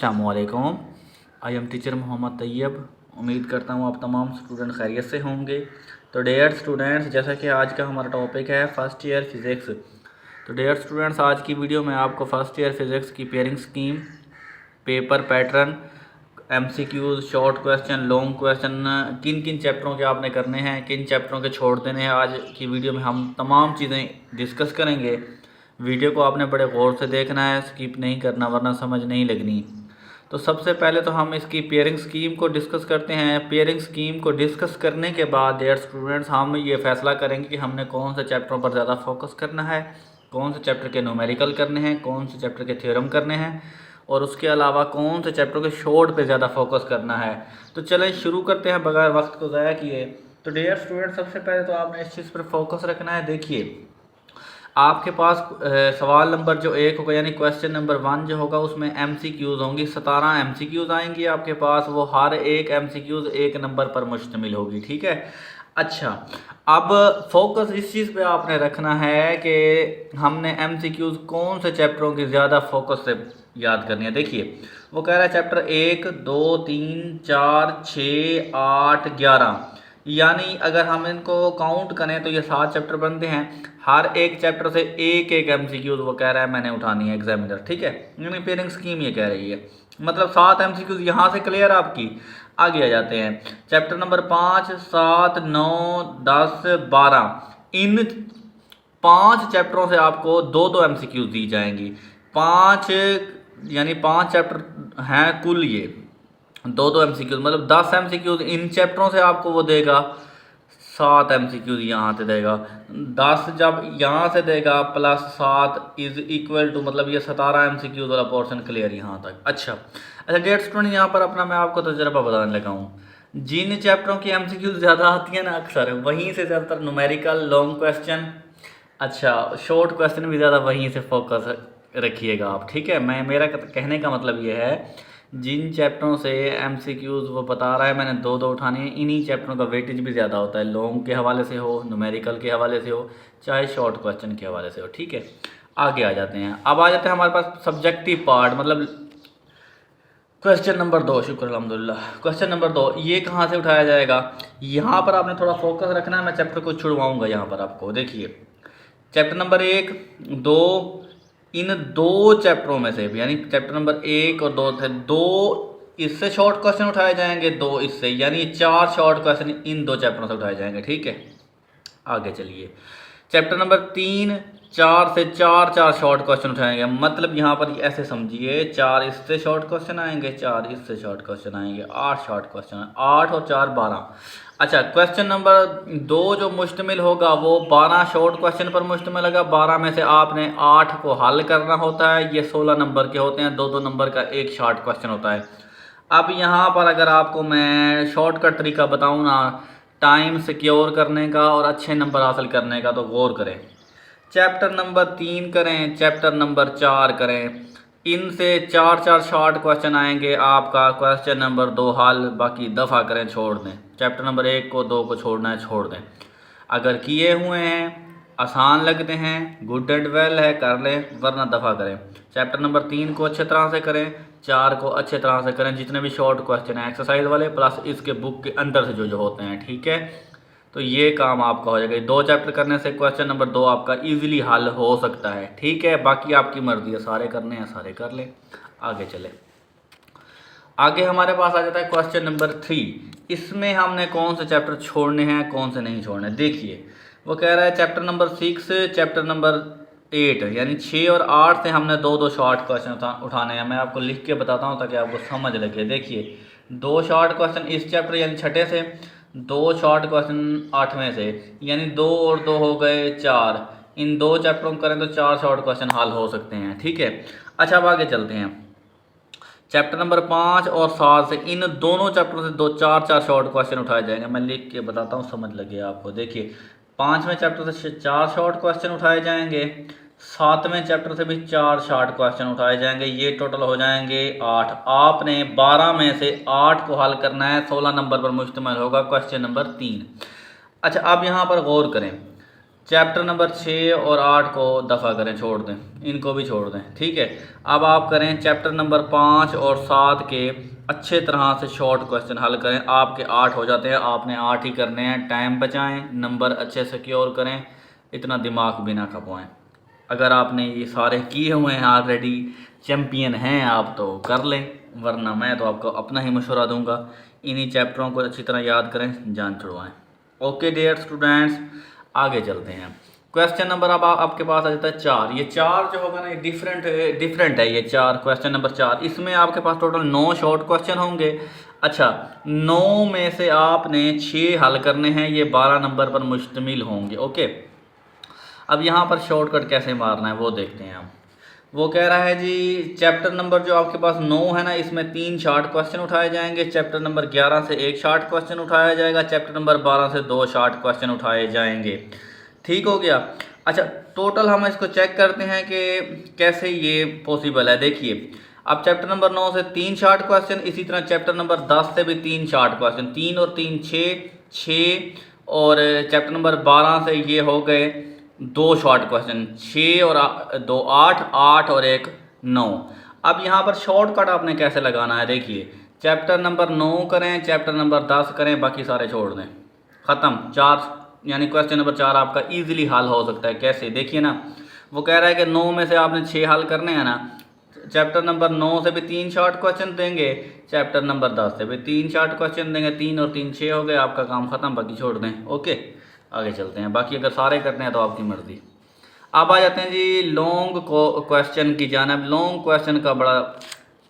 अस्सलामुअलैकुम। I am teacher Mohammad Tayyab. उम्मीद करता हूँ आप तमाम स्टूडेंट खैरियत से होंगे। तो डियर स्टूडेंट्स, जैसा कि आज का हमारा टॉपिक है फर्स्ट ईयर फिज़िक्स। तो डियर स्टूडेंट्स, आज की वीडियो में आपको फर्स्ट ईयर फिज़िक्स की pairing scheme, paper pattern, MCQs, short question, long question, किन किन चैप्टरों के आपने करने हैं, किन चैप्टरों के छोड़ देने हैं, आज की वीडियो में हम तमाम चीज़ें डिस्कस करेंगे। वीडियो को आपने बड़े गौर से देखना है, स्किप नहीं करना वरना समझ नहीं लगनी। तो सबसे पहले तो हम इसकी पेयरिंग स्कीम को डिस्कस करते हैं। पेयरिंग स्कीम को डिस्कस करने के बाद डियर स्टूडेंट्स हम ये फैसला करेंगे कि हमने कौन से चैप्टरों पर ज़्यादा फोकस करना है, कौन से चैप्टर के न्यूमेरिकल करने हैं, कौन से चैप्टर के थ्योरम करने हैं और उसके अलावा कौन से चैप्टर के शॉर्ट पे ज़्यादा फोकस करना है। तो चलें शुरू करते हैं बगैर वक्त को ज़ाया किए। तो डियर स्टूडेंट, सबसे पहले तो आपने इस चीज़ पर फोकस रखना है। देखिए, आपके पास सवाल नंबर जो 1 होगा यानी क्वेश्चन नंबर 1 जो होगा उसमें MCQs होंगी, 17 MCQs आएंगी आपके पास। वो हर एक MCQs 1 नंबर पर मुश्तमिल होगी, ठीक है। अच्छा, अब फोकस इस चीज़ पे आपने रखना है कि हमने MCQs कौन से चैप्टरों की ज़्यादा फोकस से याद करनी है। देखिए, वो कह रहा है चैप्टर 1, 2, 3, 4, 6, 8, 11, यानी अगर हम इनको काउंट करें तो ये 7 चैप्टर बनते हैं। हर एक चैप्टर से एक एक MCQs वो कह रहा है मैंने उठानी है एग्जामिनर, ठीक है। यानी पेयरिंग स्कीम ये कह रही है, मतलब 7 MCQs यहाँ से क्लियर आपकी। आगे आ जाते हैं, चैप्टर नंबर 5, 7, 9, 10, 12, इन 5 चैप्टरों से आपको 2-2 MCQs दी जाएंगी। 5 यानी 5 चैप्टर हैं कुल, ये 2-2 MCQs मतलब 10 MCQs इन चैप्टरों से आपको वो देगा। 7 MCQs यहाँ से देगा। 10 जब यहाँ से देगा प्लस 7 इज इक्वल टू, मतलब ये 17 MCQs वाला पोर्शन क्लियर यहाँ तक। अच्छा डियर स्टूडेंट, यहाँ पर अपना मैं आपको तजर्बा बताने लगा हूँ। जिन चैप्टरों की MCQs ज़्यादा आती है ना, अक्सर वहीं से ज़्यादातर न्यूमेरिकल, लॉन्ग क्वेश्चन, अच्छा शॉर्ट क्वेश्चन भी ज़्यादा वहीं से फोकस रखिएगा आप, ठीक है। मेरा कहने का मतलब ये है, जिन चैप्टरों से MCQs वो बता रहा है मैंने 2-2 उठाने हैं, इन्हीं चैप्टरों का वेटेज भी ज़्यादा होता है, लॉन्ग के हवाले से हो, न्यूमेरिकल के हवाले से हो, चाहे शॉर्ट क्वेश्चन के हवाले से हो, ठीक है। आगे आ जाते हैं। अब आ जाते हैं हमारे पास सब्जेक्टिव पार्ट, मतलब क्वेश्चन नंबर 2। शुक्र अल्हम्दुलिल्लाह। क्वेश्चन नंबर 2 ये कहाँ से उठाया जाएगा, यहाँ पर आपने थोड़ा फोकस रखना है। मैं चैप्टर को छुड़वाऊँगा यहाँ पर आपको। देखिए, चैप्टर नंबर 1, 2, इन 2 चैप्टरों में से, यानी चैप्टर नंबर 1 और 2 थे, 2 इससे शॉर्ट क्वेश्चन उठाए जाएंगे, 2 इससे, यानी 4 शॉर्ट क्वेश्चन इन 2 चैप्टरों से उठाए जाएंगे, ठीक है। आगे चलिए, चैप्टर नंबर 3, 4 से 4 शॉर्ट क्वेश्चन उठाएंगे। मतलब यहाँ पर ऐसे समझिए, 4 इससे शॉर्ट क्वेश्चन आएंगे, 4 इससे शॉर्ट क्वेश्चन आएंगे, 8 शॉर्ट क्वेश्चन, 8 और 4 12। अच्छा, क्वेश्चन नंबर 2 जो मुश्तमिल होगा वो 12 शॉर्ट क्वेश्चन पर मुश्तमिल होगा। 12 में से आपने 8 को हल करना होता है। ये 16 नंबर के होते हैं, 2-2 नंबर का एक शॉर्ट क्वेश्चन होता है। अब यहाँ पर अगर आपको मैं शॉर्टकट तरीका बताऊँ ना टाइम सिक्योर करने का और अच्छे नंबर हासिल करने का, तो गौर करें। चैप्टर नंबर 3 करें, चैप्टर नंबर 4 करें, इनसे 4 शॉर्ट क्वेश्चन आएंगे। आपका क्वेश्चन नंबर 2 हल, बाकी दफ़ा करें, छोड़ दें। चैप्टर नंबर 1 को, 2 को छोड़ना है, छोड़ दें। अगर किए हुए हैं, आसान लगते हैं, गुड एंड वेल है, कर लें, वरना दफ़ा करें। चैप्टर नंबर 3 को अच्छे तरह से करें, 4 को अच्छे तरह से करें, जितने भी शॉर्ट क्वेश्चन हैं एक्सरसाइज वाले प्लस इसके बुक के अंदर से जो होते हैं, ठीक है। तो ये काम आपका हो जाएगा। 2 चैप्टर करने से क्वेश्चन नंबर 2 आपका इजीली हल हो सकता है, ठीक है। बाकी आपकी मर्जी है, सारे करने हैं सारे कर लें। आगे चले, आगे हमारे पास आ जाता है क्वेश्चन नंबर 3। इसमें हमने कौन से चैप्टर छोड़ने हैं, कौन से नहीं छोड़ने। देखिए, वो कह रहा है चैप्टर नंबर 6, चैप्टर नंबर 8, यानी 6 और 8 से हमने 2-2 शॉर्ट क्वेश्चन उठाने हैं। मैं आपको लिख के बताता हूँ ताकि आपको समझ लगे। देखिए, 2 शॉर्ट क्वेश्चन इस चैप्टर यानी छठे से, 2 शॉर्ट क्वेश्चन 8वें से, यानी 2 और 2 हो गए 4। इन 2 चैप्टरों को करें तो 4 शॉर्ट क्वेश्चन हल हो सकते हैं, ठीक है। अच्छा, अब आगे चलते हैं। चैप्टर नंबर 5 और 7 से, इन दोनों चैप्टरों से 4 शॉर्ट क्वेश्चन उठाए जाएंगे। मैं लिख के बताता हूँ, समझ लगे आपको। देखिए, 5वें चैप्टर से 4 शॉर्ट क्वेश्चन उठाए जाएंगे, 7वें चैप्टर से भी 4 शॉर्ट क्वेश्चन उठाए जाएंगे। ये टोटल हो जाएंगे 8। आपने 12 में से 8 को हल करना है, 16 नंबर पर मुश्तमिल होगा क्वेश्चन नंबर 3। अच्छा, अब यहाँ पर गौर करें, चैप्टर नंबर 6 और 8 को दफ़ा करें, छोड़ दें, इनको भी छोड़ दें, ठीक है। अब आप करें चैप्टर नंबर 5 और 7 के अच्छे तरह से शॉर्ट क्वेश्चन हल करें। आपके 8 हो जाते हैं, आपने 8 ही करने हैं। टाइम बचाएं, नंबर अच्छे से सिक्योर करें, इतना दिमाग भी ना खपाएं। अगर आपने ये सारे किए हुए हैं ऑलरेडी, चैम्पियन हैं आप, तो कर लें, वरना मैं तो आपको अपना ही मशवरा दूंगा। इन्हीं चैप्टरों को अच्छी तरह याद करें, जान छुड़वाएं। ओके डियर स्टूडेंट्स, आगे चलते हैं। क्वेश्चन नंबर अब आपके पास आ जाता है 4। ये 4 जो होगा ना, ये डिफरेंट है। ये 4 क्वेश्चन नंबर 4, इसमें आपके पास टोटल 9 शॉर्ट क्वेश्चन होंगे। अच्छा, 9 में से आपने 6 हल करने हैं, ये 12 नंबर पर मुश्तमिल होंगे। ओके, अब यहाँ पर शॉर्टकट कैसे मारना है वो देखते हैं हम। वो कह रहा है जी, चैप्टर नंबर जो आपके पास 9 है ना, इसमें 3 शॉर्ट क्वेश्चन उठाए जाएंगे। चैप्टर नंबर 11 से 1 शॉर्ट क्वेश्चन उठाया जाएगा। चैप्टर नंबर 12 से 2 शॉर्ट क्वेश्चन उठाए जाएंगे। ठीक हो गया। अच्छा, टोटल हम इसको चेक करते हैं कि कैसे ये पॉसिबल है। देखिए, अब चैप्टर नंबर 9 से 3 शॉर्ट क्वेश्चन, इसी तरह चैप्टर नंबर 10 से भी 3 शॉर्ट क्वेश्चन, 3 और 3 6, और चैप्टर नंबर 12 से ये हो गए 2 शॉर्ट क्वेश्चन, 6 और 2 8, 8 और 1 9। अब यहाँ पर शॉर्टकट आपने कैसे लगाना है, देखिए, चैप्टर नंबर 9 करें, चैप्टर नंबर 10 करें, बाकी सारे छोड़ दें, ख़त्म। 4 यानी क्वेश्चन नंबर 4 आपका इजीली हल हो सकता है। कैसे, देखिए ना, वो कह रहा है कि 9 में से आपने 6 हल करने हैं ना। चैप्टर नंबर 9 से भी 3 शॉर्ट क्वेश्चन देंगे, चैप्टर नंबर 10 से भी 3 शॉर्ट क्वेश्चन देंगे। 3 और 3 6 हो गए, आपका काम ख़त्म, बाकी छोड़ दें। ओके, आगे चलते हैं। बाकी अगर सारे करते हैं तो आपकी मर्ज़ी। अब आ जाते हैं जी लॉन्ग क्वेश्चन की जानिब। लॉन्ग क्वेश्चन का बड़ा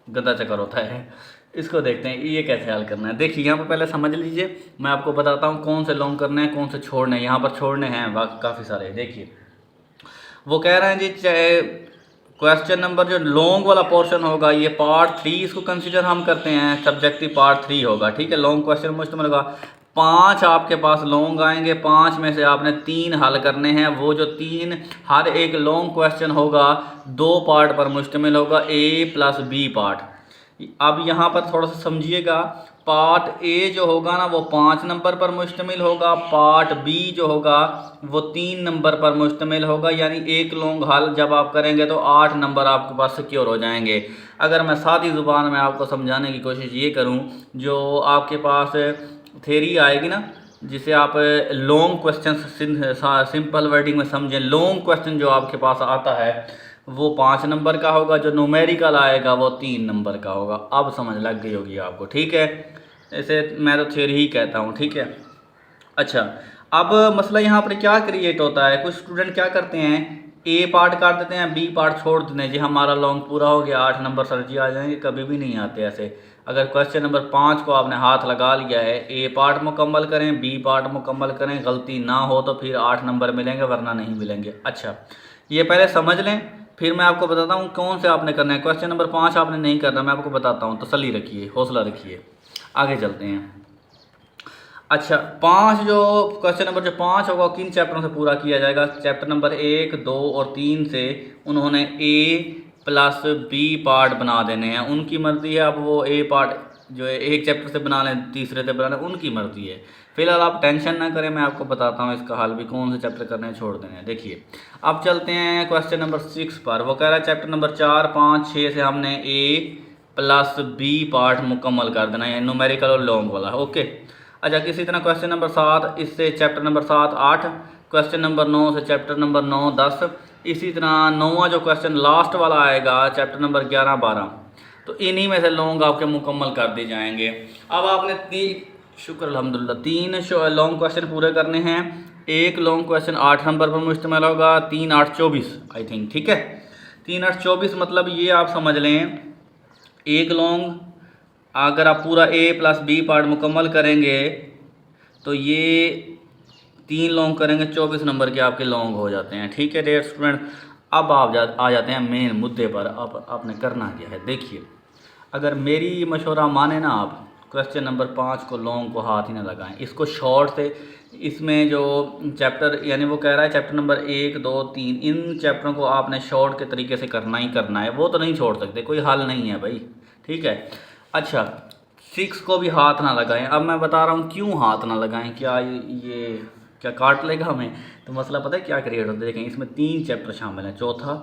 गंदा चक्कर होता है, इसको देखते हैं ये कैसे हल करना है। देखिए, यहाँ पर पहले समझ लीजिए, मैं आपको बताता हूँ कौन से लॉन्ग करने हैं, कौन से छोड़ने हैं। यहाँ पर छोड़ने हैं काफ़ी सारे। देखिए, वो कह रहे हैं जी, क्वेश्चन नंबर जो लॉन्ग वाला पोर्शन होगा, ये पार्ट 3 इसको कंसीडर हम करते हैं, सब्जेक्टिव पार्ट 3 होगा। ठीक है, लॉन्ग क्वेश्चन मुश्तमिल होगा। 5 आपके पास लॉन्ग आएंगे, 5 में से आपने 3 हल करने हैं। वो जो 3, हर एक लॉन्ग क्वेश्चन होगा 2 पार्ट पर मुश्तमिल होगा, A प्लस B पार्ट। अब यहाँ पर थोड़ा सा समझिएगा, पार्ट ए जो होगा ना वो 5 नंबर पर मुश्तमिल होगा, पार्ट बी जो होगा वो 3 नंबर पर मुश्तमिल होगा। यानी एक लॉन्ग हल जब आप करेंगे तो 8 नंबर आपके पास सिक्योर हो जाएंगे। अगर मैं सादी ज़ुबान में आपको समझाने की कोशिश ये करूं, जो आपके पास थेरी आएगी ना, जिसे आप लॉन्ग क्वेश्चन सिंपल वर्डिंग में समझें, लॉन्ग क्वेश्चन जो आपके पास आता है वो 5 नंबर का होगा, जो न्यूमेरिकल आएगा वो 3 नंबर का होगा। अब समझ लग गई होगी आपको, ठीक है। ऐसे मैं तो थ्योरी ही कहता हूँ, ठीक है। अच्छा, अब मसला यहाँ पर क्या क्रिएट होता है, कुछ स्टूडेंट क्या करते हैं, ए पार्ट काट देते हैं, बी पार्ट छोड़ देते हैं। जी हमारा लॉन्ग पूरा हो गया, 8 नंबर सर जी आ जाएंगे। कभी भी नहीं आते ऐसे। अगर क्वेश्चन नंबर 5 को आपने हाथ लगा लिया है, ए पार्ट मुकम्मल करें, बी पार्ट मुकम्मल करें, गलती ना हो तो फिर 8 नंबर मिलेंगे, वरना नहीं मिलेंगे। अच्छा, ये पहले समझ लें, फिर मैं आपको बताता हूँ कौन से आपने करना है। क्वेश्चन नंबर 5 आपने नहीं करना, मैं आपको बताता हूँ, तसल्ली रखिए, हौसला रखिए, आगे चलते हैं। अच्छा, 5 जो क्वेश्चन नंबर जो 5 होगा किन चैप्टरों से पूरा किया जाएगा, चैप्टर नंबर 1 2 और 3 से उन्होंने ए प्लस बी पार्ट बना देने हैं, उनकी मर्ज़ी है। अब वो ए पार्ट जो है एक चैप्टर से बना लें, तीसरे से बना लें, उनकी मर्ज़ी है। फिलहाल आप टेंशन ना करें, मैं आपको बताता हूँ इसका हल भी, कौन से चैप्टर करने हैं, छोड़ देने हैं। देखिए, अब चलते हैं क्वेश्चन नंबर 6 पर। वो कह रहा है चैप्टर नंबर 4 5 6 से हमने ए प्लस बी पार्ट मुकम्मल कर देना है, न्यूमेरिकल और लॉन्ग वाला। ओके, अच्छा, किसी तरह क्वेश्चन नंबर 7, इससे चैप्टर नंबर 7 8, क्वेश्चन नंबर 9 से चैप्टर नंबर 9 10, इसी तरह 9वां जो क्वेश्चन लास्ट वाला आएगा चैप्टर नंबर 11 12। तो इन्हीं में से लॉन्ग आपके मुकम्मल कर दिए जाएंगे। अब आपने शुक्र अल्हम्दुलिल्लाह 3 लॉन्ग क्वेश्चन पूरे करने हैं। एक लॉन्ग क्वेश्चन 8 नंबर पर मुश्तमिल होगा, 3 8 24 आई थिंक, ठीक है। 3 8 24 मतलब ये आप समझ लें, एक लॉन्ग अगर आप पूरा ए प्लस बी पार्ट मुकम्मल करेंगे तो ये 3 लॉन्ग करेंगे, 24 नंबर के आपके लॉन्ग हो जाते हैं, ठीक है डियर स्टूडेंट। अब आप आ जाते हैं मेन मुद्दे पर। अब आपने करना क्या है, देखिए, अगर मेरी मशवरा माने ना आप, क्वेश्चन नंबर 5 को लॉन्ग को हाथ ही ना लगाएं, इसको शॉर्ट से, इसमें जो चैप्टर यानी वो कह रहा है चैप्टर नंबर 1 2 3, इन चैप्टरों को आपने शॉर्ट के तरीके से करना ही करना है, वो तो नहीं छोड़ सकते, कोई हल नहीं है भाई, ठीक है। अच्छा, 6 को भी हाथ ना लगाएं। अब मैं बता रहा हूँ क्यों हाथ ना लगाएं, क्या ये क्या काट लेगा हमें? तो मसला पता है क्या क्रिएट होता है, देखें इसमें 3 चैप्टर शामिल हैं, चौथा,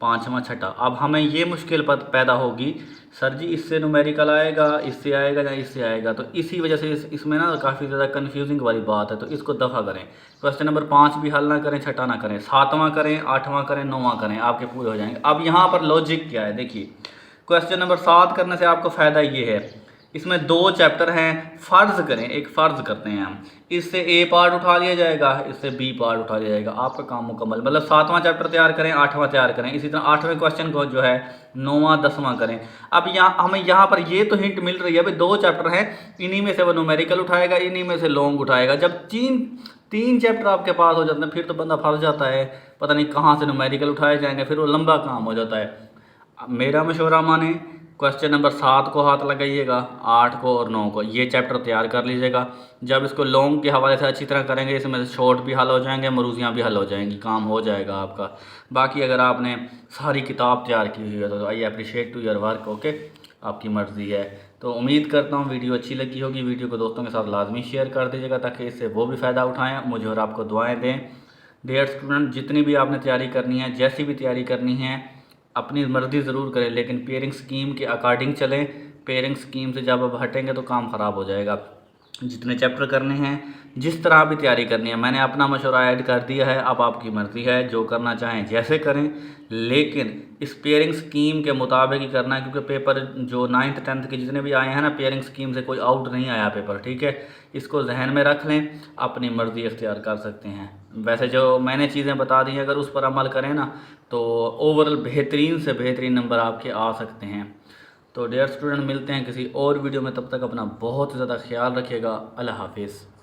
पाँचवा, छठा। अब हमें ये मुश्किल पैदा होगी, सर जी इससे न्यूमेरिकल आएगा, इससे आएगा या इससे आएगा। तो इसी वजह से इसमें ना काफ़ी ज़्यादा कन्फ्यूजिंग वाली बात है, तो इसको दफ़ा करें। क्वेश्चन नंबर 5 भी हल ना करें, छठा ना करें, 7वां करें, 8वां करें, 9वां करें, आपके पूरे हो जाएंगे। अब यहाँ पर लॉजिक क्या है, देखिए क्वेश्चन नंबर 7 करने से आपको फ़ायदा ये है, इसमें 2 चैप्टर हैं, फ़र्ज़ करें, एक फ़र्ज़ करते हैं हम, इससे ए पार्ट उठा लिया जाएगा, इससे बी पार्ट उठा लिया जाएगा, आपका काम मुकम्मल। मतलब 7वां चैप्टर तैयार करें, 8वां तैयार करें, इसी तरह 8वें क्वेश्चन को जो है 9वां 10वां करें। अब यहाँ हमें यहाँ पर ये तो हिंट मिल रही है भाई 2 चैप्टर हैं, इन्हीं में से वो न्यूमेरिकल उठाएगा, इन्हीं में से लॉन्ग उठाएगा। जब तीन चैप्टर आपके पास हो जाते हैं, फिर तो बंदा फंस जाता है, पता नहीं कहाँ से न्यूमेरिकल उठाए जाएंगे, फिर वो लंबा काम हो जाता है। मेरा मशवरा माने, क्वेश्चन नंबर 7 को हाथ लगाइएगा, 8 को और 9 को, ये चैप्टर तैयार कर लीजिएगा। जब इसको लॉन्ग के हवाले से अच्छी तरह करेंगे, इसमें से शॉर्ट भी हल हो जाएंगे, मरूजियाँ भी हल हो जाएंगी, काम हो जाएगा आपका। बाकी अगर आपने सारी किताब तैयार की हुई है तो I appreciate to your work, okay, आपकी मर्ज़ी है। तो उम्मीद करता हूँ वीडियो अच्छी लगी होगी। वीडियो को दोस्तों के साथ लाजमी शेयर कर दीजिएगा ताकि इससे वो भी फ़ायदा उठाएँ, मुझे और आपको दुआएँ दें। डियर स्टूडेंट, जितनी भी आपने तैयारी करनी है, जैसी भी तैयारी करनी है, अपनी मर्ज़ी ज़रूर करें, लेकिन पेयरिंग स्कीम के अकॉर्डिंग चलें। पेयरिंग स्कीम से जब अब हटेंगे तो काम ख़राब हो जाएगा। जितने चैप्टर करने हैं, जिस तरह भी तैयारी करनी है, मैंने अपना मशवरा ऐड कर दिया है, अब आपकी मर्ज़ी है, जो करना चाहें जैसे करें, लेकिन इस पेयरिंग स्कीम के मुताबिक ही करना है, क्योंकि पेपर जो 9th 10th के जितने भी आए हैं ना, पेयरिंग स्कीम से कोई आउट नहीं आया पेपर, ठीक है। इसको जहन में रख लें, अपनी मर्ज़ी इख्तियार कर सकते हैं। वैसे जो मैंने चीज़ें बता दी हैं, अगर उस पर अमल करें ना तो ओवरऑल बेहतरीन से बेहतरीन नंबर आपके आ सकते हैं। तो डियर स्टूडेंट, मिलते हैं किसी और वीडियो में, तब तक अपना बहुत ज़्यादा ख्याल रखिएगा। अल्लाह हाफिज़।